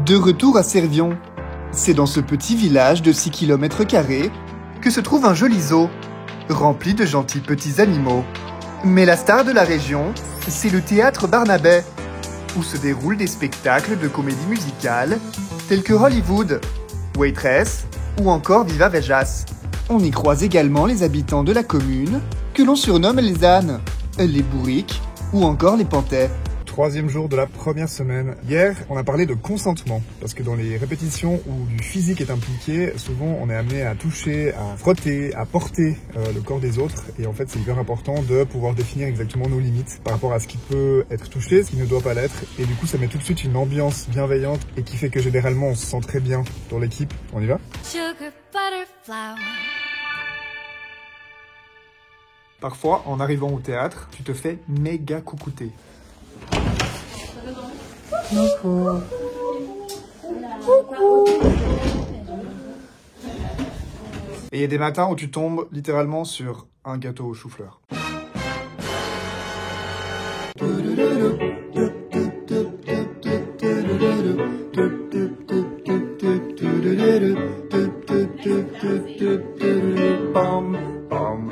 De retour à Servion. C'est dans ce petit village de 6 km² que se trouve un joli zoo, rempli de gentils petits animaux. Mais la star de la région, c'est le théâtre Barnabé, où se déroulent des spectacles de comédie musicale, tels que Hollywood, Waitress ou encore Viva Vejas. On y croise également les habitants de la commune, que l'on surnomme les ânes, les bourriques ou encore les pantais. Troisième jour de la première semaine. Hier, on a parlé de consentement, parce que dans les répétitions où du physique est impliqué, souvent on est amené à toucher, à frotter, à porter le corps des autres, et en fait c'est hyper important de pouvoir définir exactement nos limites par rapport à ce qui peut être touché, ce qui ne doit pas l'être, et du coup ça met tout de suite une ambiance bienveillante et qui fait que généralement on se sent très bien dans l'équipe. On y va? Sugar, butter, flour. Parfois, en arrivant au théâtre, tu te fais méga coucouter. Coucou. Et il y a des matins où tu tombes littéralement sur un gâteau au chou-fleur.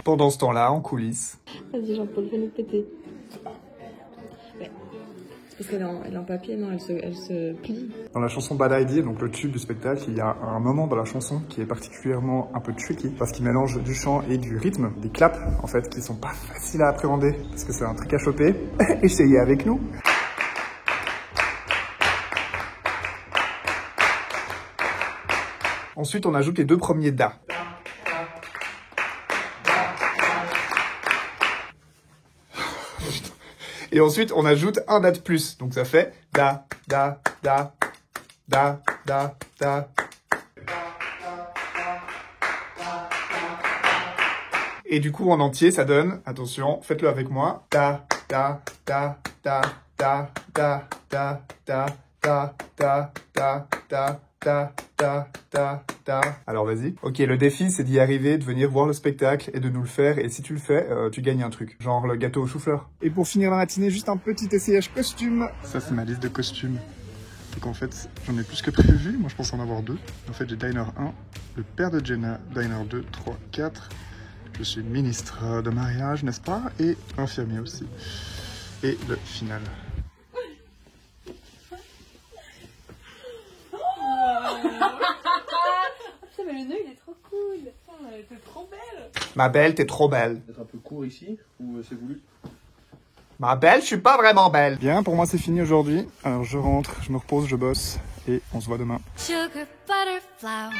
Pendant ce temps-là, en coulisses... Vas-y Jean-Paul, fais-nous péter. Ouais. Parce qu'elle est en papier, non, elle se plie. Dans la chanson Bad Idea, donc le tube du spectacle, il y a un moment dans la chanson qui est particulièrement un peu tricky, parce qu'il mélange du chant et du rythme, des claps, en fait, qui sont pas faciles à appréhender, parce que c'est un truc à choper. Essayez avec nous. Ensuite, on ajoute les deux premiers da. Et ensuite, on ajoute un da de plus. Donc ça fait da, da, da, da, da, da. Et du coup, en entier, ça donne, attention, faites-le avec moi, da, da, da, da, da, da, da, da, da, da, da, da, da, da, da, da. Alors vas-y. Ok, le défi c'est d'y arriver, de venir voir le spectacle et de nous le faire. Et si tu le fais, tu gagnes un truc, genre le gâteau au chou-fleur. Et pour finir la matinée, juste un petit essayage costume. Ça c'est ma liste de costumes. Donc en fait, j'en ai plus que prévu. Moi je pense en avoir 2. En fait j'ai Diner 1, le père de Jenna, Diner 2, 3, 4. Je suis ministre de mariage, n'est-ce pas? Et infirmier aussi. Et le final. Mais le nœud il est trop cool. T'es trop belle. Ma belle, t'es trop belle. Peut-être un peu court ici, ou c'est voulu? Ma belle, je suis pas vraiment belle. Bien, pour moi c'est fini aujourd'hui. Alors je rentre, je me repose, je bosse et on se voit demain. Sugar, butter, flour.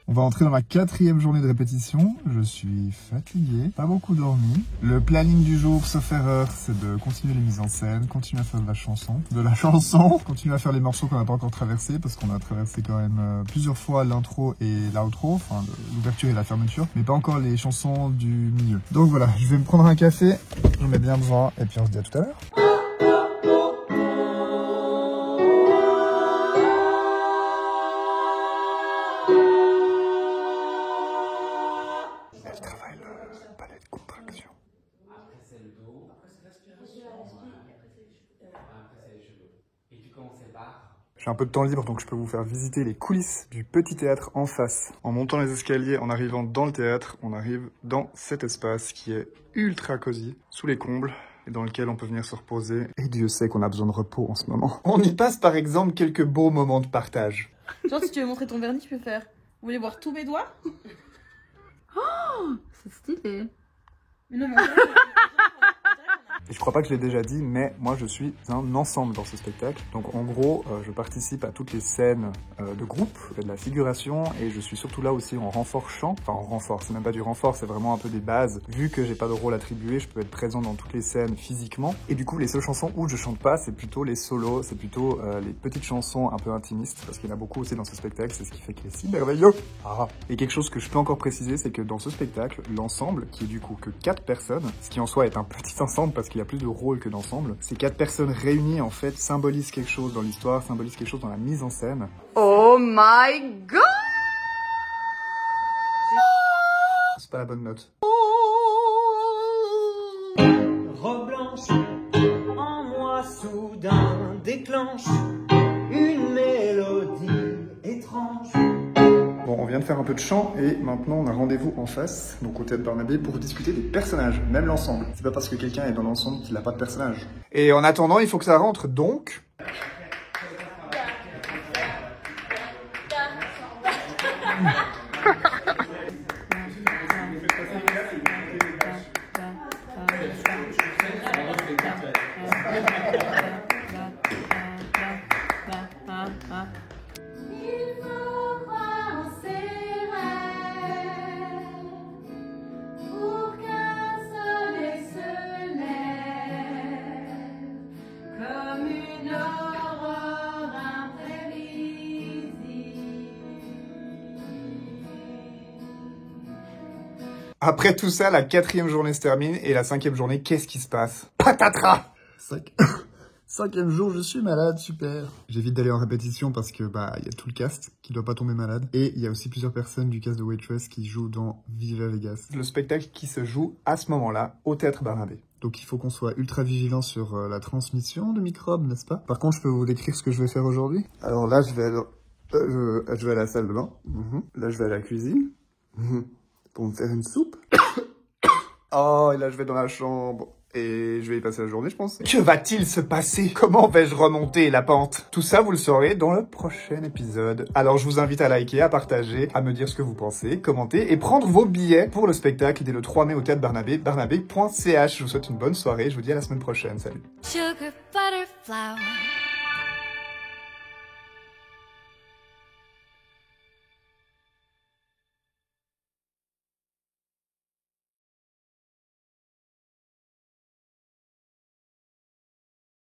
On va entrer dans la 4e journée de répétition. Je suis fatigué, pas beaucoup dormi. Le planning du jour, sauf erreur, c'est de continuer les mises en scène, continuer à faire de la chanson, continuer à faire les morceaux qu'on n'a pas encore traversés, parce qu'on a traversé quand même plusieurs fois l'intro et l'outro, enfin l'ouverture et la fermeture, mais pas encore les chansons du milieu. Donc voilà, je vais me prendre un café, j'en ai bien besoin, et puis on se dit à tout à l'heure. J'ai un peu de temps libre, donc je peux vous faire visiter les coulisses du petit théâtre en face. En montant les escaliers, en arrivant dans le théâtre, on arrive dans cet espace qui est ultra cosy, sous les combles, et dans lequel on peut venir se reposer. Et Dieu sait qu'on a besoin de repos en ce moment. On y passe par exemple quelques beaux moments de partage. Genre si tu veux montrer ton vernis, tu peux faire. Vous voulez voir tous mes doigts? Oh, c'est stylé. Mais non, mais Et je crois pas que je l'ai déjà dit, mais moi je suis un ensemble dans ce spectacle. Donc en gros, je participe à toutes les scènes de groupe, je fais de la figuration, et je suis surtout là aussi en renfort chant. Enfin en renfort, c'est même pas du renfort, c'est vraiment un peu des bases. Vu que j'ai pas de rôle attribué, je peux être présent dans toutes les scènes physiquement. Et du coup, les seules chansons où je chante pas, c'est plutôt les solos, c'est plutôt les petites chansons un peu intimistes, parce qu'il y en a beaucoup aussi dans ce spectacle, c'est ce qui fait qu'il est si merveilleux. Ah. Et quelque chose que je peux encore préciser, c'est que dans ce spectacle, l'ensemble, qui est du coup que 4 personnes, ce qui en soi est un petit ensemble parce qu'il y a plus de rôles que d'ensemble, ces 4 personnes réunies en fait symbolisent quelque chose dans l'histoire, symbolisent quelque chose dans la mise en scène. oh my god! C'est pas la bonne note. Robe blanche en moisson. soudain déclenche une mélodie étrange. Bon, on vient de faire un peu de chant et maintenant on a rendez-vous en face, donc au Théâtre Barnabé, pour discuter des personnages, même l'ensemble. C'est pas parce que quelqu'un est dans l'ensemble qu'il n'a pas de personnage. Et en attendant, il faut que ça rentre, donc... Il faut croire en ses rêves pour qu'un soleil se lève comme une aurore imprévisible. Après tout ça, la 4e journée se termine et la 5e journée, qu'est-ce qui se passe? Patatras! 5e jour, je suis malade, super. J'évite d'aller en répétition parce que, bah, il y a tout le cast qui doit pas tomber malade. Et il y a aussi plusieurs personnes du cast de Waitress qui jouent dans Viva Vegas. Le spectacle qui se joue à ce moment-là au Théâtre Barnabé. Donc il faut qu'on soit ultra vigilant sur la transmission de microbes, n'est-ce pas? Par contre, je peux vous décrire ce que je vais faire aujourd'hui? Alors là, je vais à la salle de bain. Là, je vais à la cuisine. Pour me faire une soupe. Oh, et là, je vais dans la chambre. Et je vais y passer la journée, je pense. Que va-t-il se passer? Comment vais-je remonter la pente? Tout ça, vous le saurez dans le prochain épisode. Alors, je vous invite à liker, à partager, à me dire ce que vous pensez, commenter et prendre vos billets pour le spectacle dès le 3 mai au Théâtre Barnabé, barnabé.ch. Je vous souhaite une bonne soirée. Je vous dis à la semaine prochaine. Salut. Sugar butter flour.